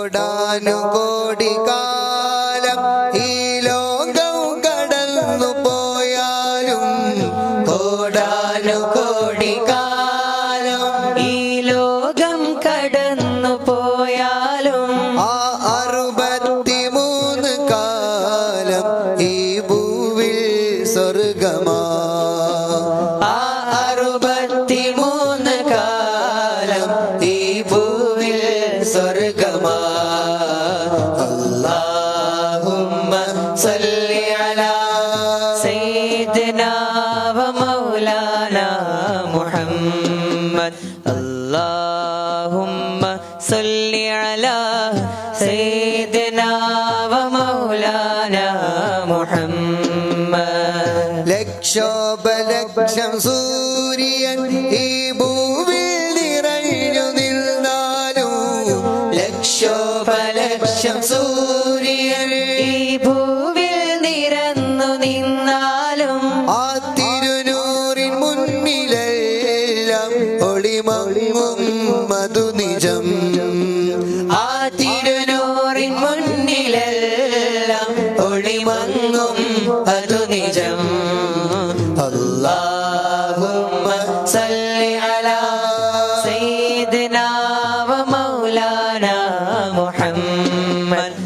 കോടാനുകോടി കാലം ഈ ലോകം കടന്നു പോയാലും കോടാനുകോടി കാലം ഈ ലോകം കടന്നു പോയാലും 63 കാലം ഈ ഭൂവിൽ സ്വർഗമാ 63 കാലം ഈ ഭൂവിൽ സ്വർഗമാ അല്ലാഹുമ്മ സല്ലി അലാ സയ്യിദിനാ വ മൗലാനാ മുഹമ്മദ് അല്ലാഹുമ്മ സല്ലി അലാ സയ്യിദിനാ വ മൗലാനാ മുഹമ്മദ് ലക്ഷോപലക്ഷം സൂര്യൻ ഈ ഭൂവിൽ നിറഞ്ഞു നിന്നാലും ലക്ഷോപലക്ഷം സൂര്യൻ ഈ ഭൂവിൽ നിരന്നു നിന്നാലും ആ തിരുനൂറിൻ മുന്നിലെല്ലാം ഒളിമങ്ങും മധു നിജം ആ തിരുനൂറിൻ മുന്നിലെല്ലാം ഒളിമങ്ങും അതു നിജം അല്ലാഹുമ്മ സല്ലി അലാ സയ്യിദിനാ വ മൗലാനാ മുഹമ്മദ്